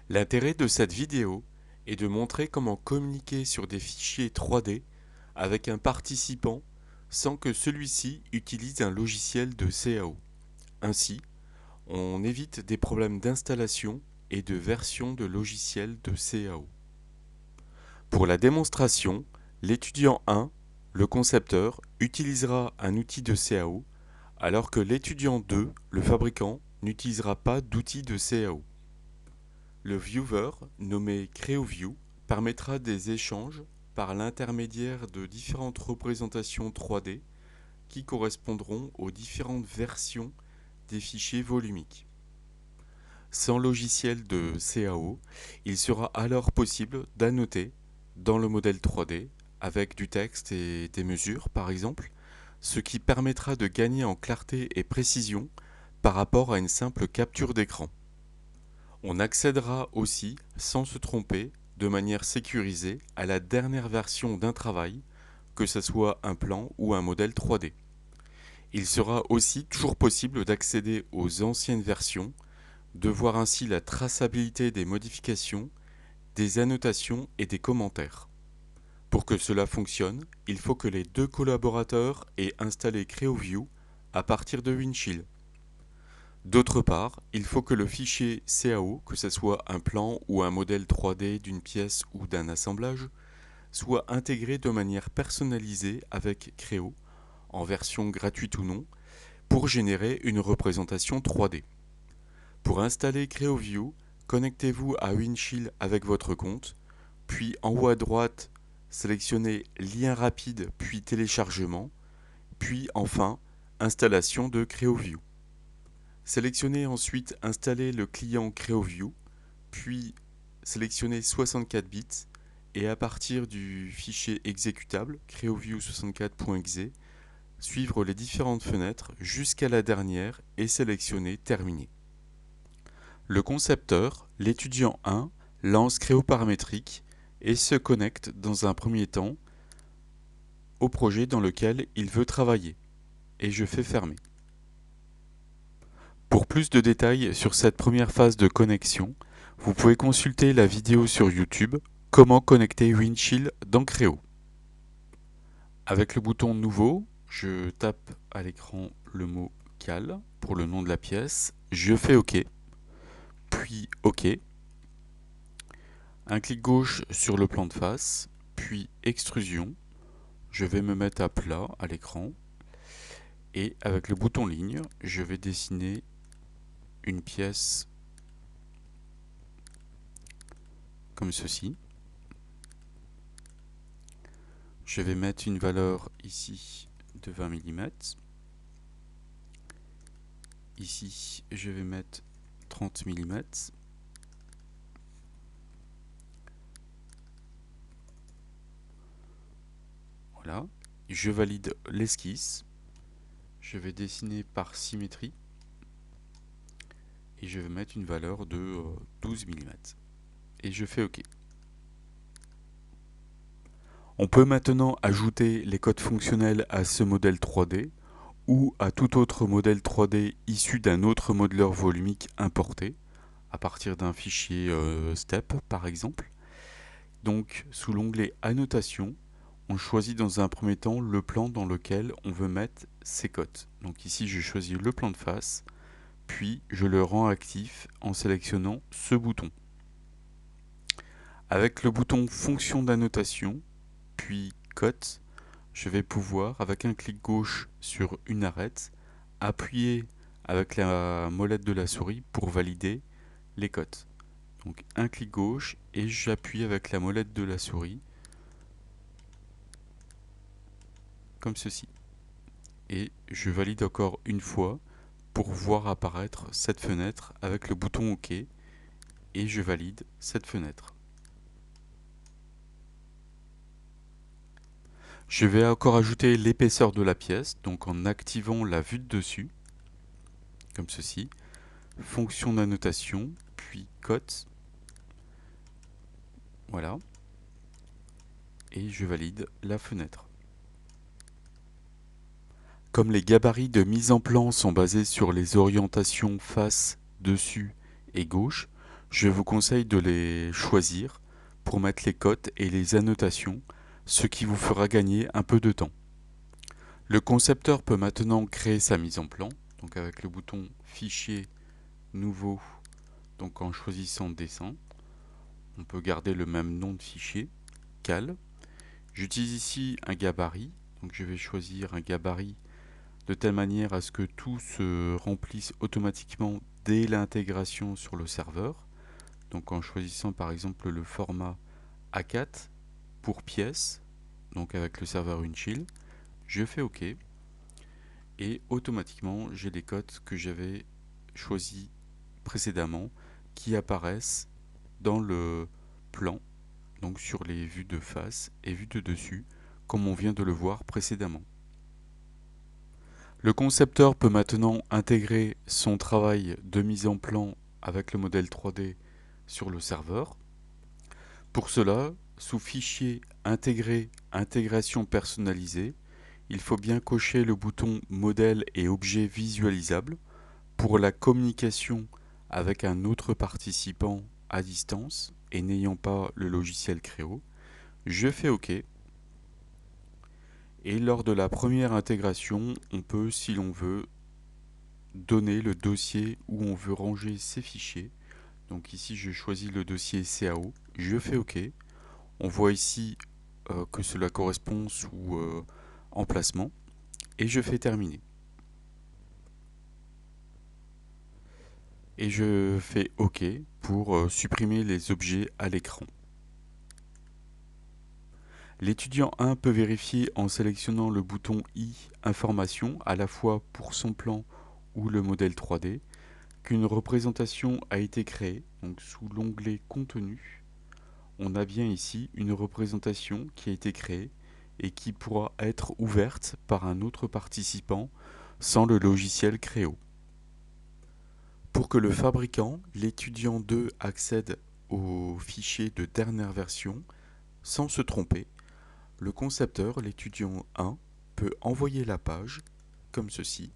L'intérêt de cette vidéo est de montrer comment communiquer sur des fichiers 3D avec un participant sans que celui-ci utilise un logiciel de CAO. Ainsi, on évite des problèmes d'installation et de version de logiciels de CAO. Pour la démonstration, l'étudiant 1, le concepteur, utilisera un outil de CAO, alors que l'étudiant 2, le fabricant, n'utilisera pas d'outil de CAO. Le viewer, nommé CreoView, permettra des échanges par l'intermédiaire de différentes représentations 3D qui correspondront aux différentes versions des fichiers volumiques. Sans logiciel de CAO, il sera alors possible d'annoter dans le modèle 3D avec du texte et des mesures par exemple, ce qui permettra de gagner en clarté et précision par rapport à une simple capture d'écran. On accédera aussi, sans se tromper, de manière sécurisée à la dernière version d'un travail, que ce soit un plan ou un modèle 3D. Il sera aussi toujours possible d'accéder aux anciennes versions, de voir ainsi la traçabilité des modifications, des annotations et des commentaires. Pour que cela fonctionne, il faut que les deux collaborateurs aient installé CreoView à partir de Windchill. D'autre part, il faut que le fichier CAO, que ce soit un plan ou un modèle 3D d'une pièce ou d'un assemblage, soit intégré de manière personnalisée avec Creo, en version gratuite ou non, pour générer une représentation 3D. Pour installer CreoView, connectez-vous à Windchill avec votre compte, puis en haut à droite, sélectionnez Lien rapide puis Téléchargement, puis enfin Installation de CreoView. Sélectionnez ensuite Installer le client CreoView, puis sélectionnez 64 bits et à partir du fichier exécutable creoview64.exe, suivre les différentes fenêtres jusqu'à la dernière et sélectionner Terminer. Le concepteur, l'étudiant 1, lance Creo paramétrique et se connecte dans un premier temps au projet dans lequel il veut travailler. Et je fais fermer. Pour plus de détails sur cette première phase de connexion, vous pouvez consulter la vidéo sur YouTube Comment connecter Windchill dans Creo. Avec le bouton Nouveau, je tape à l'écran le mot Cal pour le nom de la pièce, je fais OK, puis OK. Un clic gauche sur le plan de face, puis Extrusion. Je vais me mettre à plat à l'écran et avec le bouton Ligne, je vais dessiner une pièce comme ceci. Je vais mettre une valeur ici de 20 mm. Ici, je vais mettre 30 mm. Voilà. Je valide l'esquisse. Je vais dessiner par symétrie. Et je vais mettre une valeur de 12 mm. Et je fais OK. On peut maintenant ajouter les codes fonctionnels à ce modèle 3D ou à tout autre modèle 3D issu d'un autre modeleur volumique importé, à partir d'un fichier STEP par exemple. Donc sous l'onglet Annotation, on choisit dans un premier temps le plan dans lequel on veut mettre ces codes. Donc ici je choisis le plan de face, puis je le rends actif en sélectionnant ce bouton. Avec le bouton Fonction d'annotation, puis Cote, je vais pouvoir, avec un clic gauche sur une arête, appuyer avec la molette de la souris pour valider les cotes. Donc un clic gauche et j'appuie avec la molette de la souris, comme ceci. Et je valide encore une fois pour voir apparaître cette fenêtre avec le bouton OK et je valide cette fenêtre. Je vais encore ajouter l'épaisseur de la pièce, donc en activant la vue de dessus, comme ceci. Fonction d'annotation, puis cote. Voilà. Et je valide la fenêtre. Comme les gabarits de mise en plan sont basés sur les orientations face, dessus et gauche, Je vous conseille de les choisir pour mettre les cotes et les annotations, ce qui vous fera gagner un peu de temps. Le concepteur peut maintenant créer sa mise en plan, donc avec le bouton Fichier, Nouveau, donc en choisissant Dessin. On peut garder le même nom de fichier, Cal. J'utilise ici un gabarit, donc je vais choisir un gabarit de telle manière à ce que tout se remplisse automatiquement dès l'intégration sur le serveur. Donc en choisissant par exemple le format A4 pour pièce, donc avec le serveur Winchill, je fais OK et automatiquement j'ai les cotes que j'avais choisis précédemment qui apparaissent dans le plan, donc sur les vues de face et vues de dessus, comme on vient de le voir précédemment. Le concepteur peut maintenant intégrer son travail de mise en plan avec le modèle 3D sur le serveur. Pour cela, sous Fichier, Intégrer, Intégration personnalisée, il faut bien cocher le bouton Modèle et Objets visualisables pour la communication avec un autre participant à distance et n'ayant pas le logiciel Créo. Je fais OK. Et lors de la première intégration, on peut, si l'on veut, donner le dossier où on veut ranger ses fichiers. Donc ici, je choisis le dossier CAO. Je fais OK. On voit ici que cela correspond sous emplacement. Et je fais terminer. Et je fais OK pour supprimer les objets à l'écran. L'étudiant 1 peut vérifier en sélectionnant le bouton I Information à la fois pour son plan ou le modèle 3D qu'une représentation a été créée. Donc sous l'onglet Contenu, on a bien ici une représentation qui a été créée et qui pourra être ouverte par un autre participant sans le logiciel Créo. Pour que le fabricant, l'étudiant 2, accède au fichier de dernière version sans se tromper, le concepteur, l'étudiant 1, peut envoyer la page comme ceci,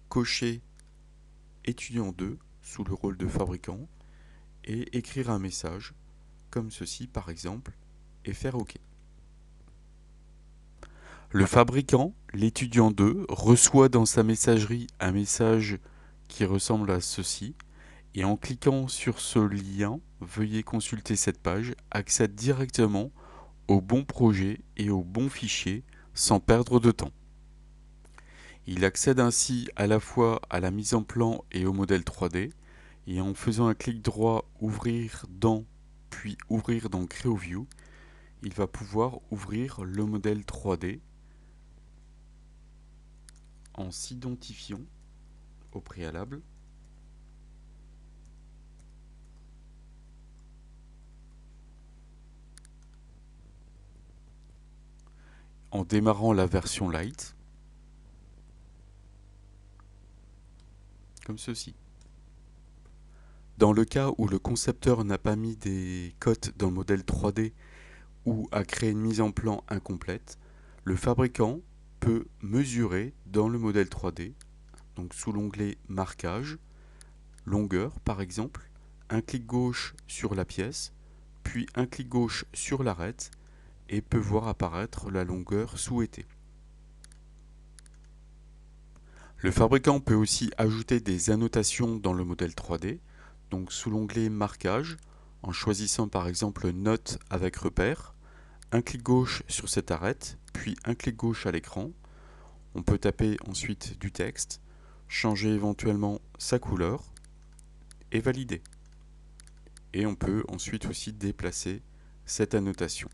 cocher étudiant 2 sous le rôle de fabricant et écrire un message comme ceci par exemple et faire OK. Le fabricant, l'étudiant 2, reçoit dans sa messagerie un message qui ressemble à ceci et en cliquant sur ce lien, veuillez consulter cette page, accède directement au bon projet et au bon fichier sans perdre de temps. Il accède ainsi à la fois à la mise en plan et au modèle 3D et en faisant un clic droit ouvrir dans puis ouvrir dans CreoView, il va pouvoir ouvrir le modèle 3D en s'identifiant au préalable en démarrant la version light comme ceci. Dans le cas où le concepteur n'a pas mis des cotes dans le modèle 3D ou a créé une mise en plan incomplète, le fabricant peut mesurer dans le modèle 3D, donc sous l'onglet Marquage, longueur par exemple, un clic gauche sur la pièce, puis un clic gauche sur l'arête et peut voir apparaître la longueur souhaitée. Le fabricant peut aussi ajouter des annotations dans le modèle 3D, donc sous l'onglet Marquage, en choisissant par exemple Note avec repère, un clic gauche sur cette arête, puis un clic gauche à l'écran. On peut taper ensuite du texte, changer éventuellement sa couleur et valider. Et on peut ensuite aussi déplacer cette annotation.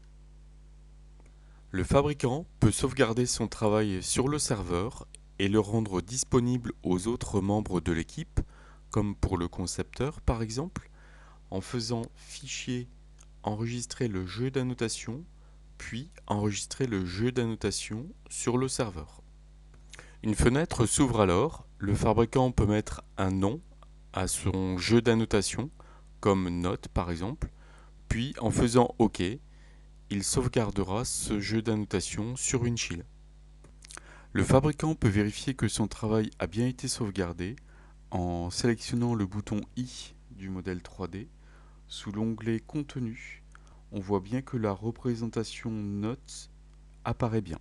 Le fabricant peut sauvegarder son travail sur le serveur et le rendre disponible aux autres membres de l'équipe, comme pour le concepteur par exemple, en faisant Fichier, enregistrer le jeu d'annotation, puis enregistrer le jeu d'annotation sur le serveur. Une fenêtre s'ouvre alors, le fabricant peut mettre un nom à son jeu d'annotation, comme note par exemple, puis en faisant OK, il sauvegardera ce jeu d'annotation sur Winchill. Le fabricant peut vérifier que son travail a bien été sauvegardé en sélectionnant le bouton I du modèle 3D, sous l'onglet Contenu, on voit bien que la représentation Notes apparaît bien.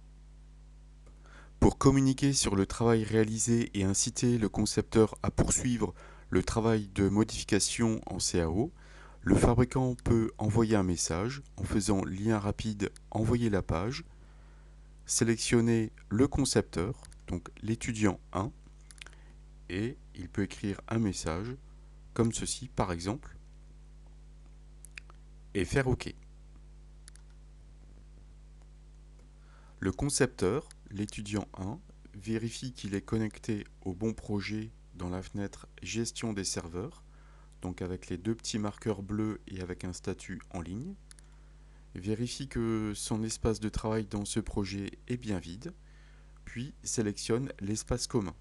Pour communiquer sur le travail réalisé et inciter le concepteur à poursuivre le travail de modification en CAO, le fabricant peut envoyer un message en faisant lien rapide envoyer la page, sélectionner le concepteur, donc l'étudiant 1, et il peut écrire un message comme ceci par exemple, et faire OK. Le concepteur, l'étudiant 1, vérifie qu'il est connecté au bon projet dans la fenêtre Gestion des serveurs, donc avec les deux petits marqueurs bleus et avec un statut en ligne. Vérifie que son espace de travail dans ce projet est bien vide, puis sélectionne l'espace commun.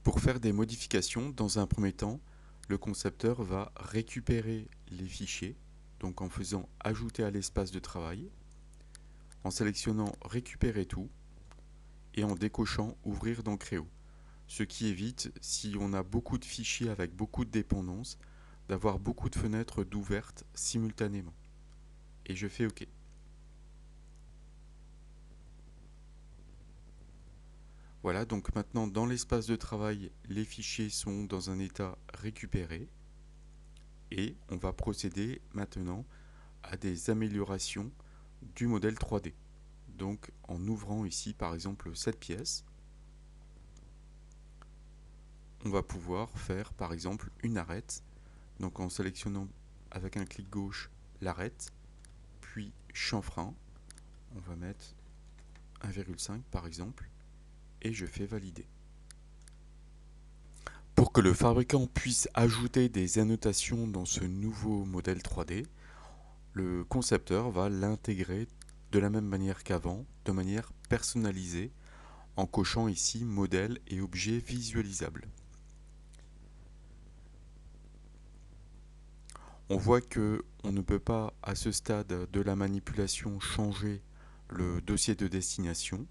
Pour faire des modifications, dans un premier temps, le concepteur va récupérer les fichiers, donc en faisant ajouter à l'espace de travail, en sélectionnant récupérer tout et en décochant ouvrir dans Créo. Ce qui évite, si on a beaucoup de fichiers avec beaucoup de dépendances, d'avoir beaucoup de fenêtres d'ouvertes simultanément. Et je fais OK. Voilà, donc maintenant dans l'espace de travail, les fichiers sont dans un état récupéré. Et on va procéder maintenant à des améliorations du modèle 3D. Donc en ouvrant ici par exemple cette pièce, on va pouvoir faire par exemple une arête. Donc en sélectionnant avec un clic gauche l'arête, puis chanfrein, on va mettre 1,5 par exemple, et je fais valider. Pour que le fabricant puisse ajouter des annotations dans ce nouveau modèle 3D, le concepteur va l'intégrer de la même manière qu'avant, de manière personnalisée, en cochant ici modèle et objet visualisable. On voit que on ne peut pas à ce stade de la manipulation changer le dossier de destination.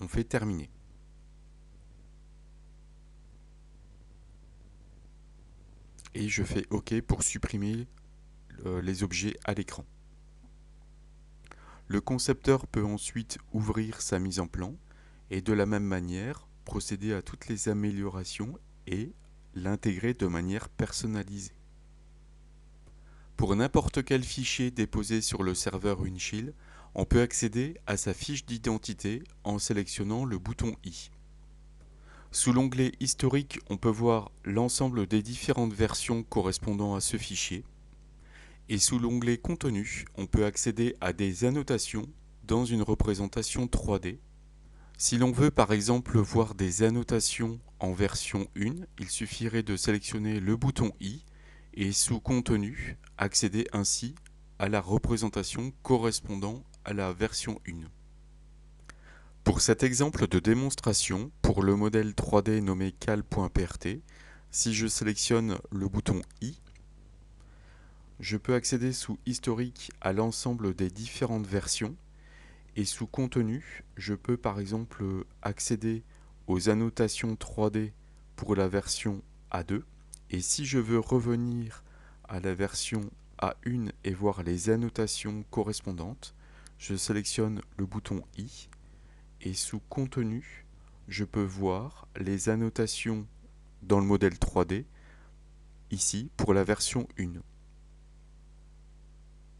On fait terminer. Et je fais OK pour supprimer les objets à l'écran. Le concepteur peut ensuite ouvrir sa mise en plan et de la même manière procéder à toutes les améliorations et l'intégrer de manière personnalisée. Pour n'importe quel fichier déposé sur le serveur Winchill, on peut accéder à sa fiche d'identité en sélectionnant le bouton I. Sous l'onglet Historique, on peut voir l'ensemble des différentes versions correspondant à ce fichier. Et sous l'onglet Contenu, on peut accéder à des annotations dans une représentation 3D. Si l'on veut par exemple voir des annotations en version 1, il suffirait de sélectionner le bouton I et sous Contenu, accéder ainsi à la représentation correspondant à la version 1. Pour cet exemple de démonstration, pour le modèle 3D nommé cal.prt, si je sélectionne le bouton I, je peux accéder sous Historique à l'ensemble des différentes versions et sous Contenu, je peux par exemple accéder aux annotations 3D pour la version A2 et si je veux revenir à la version A1 et voir les annotations correspondantes, je sélectionne le bouton I et sous Contenu, je peux voir les annotations dans le modèle 3D ici pour la version 1.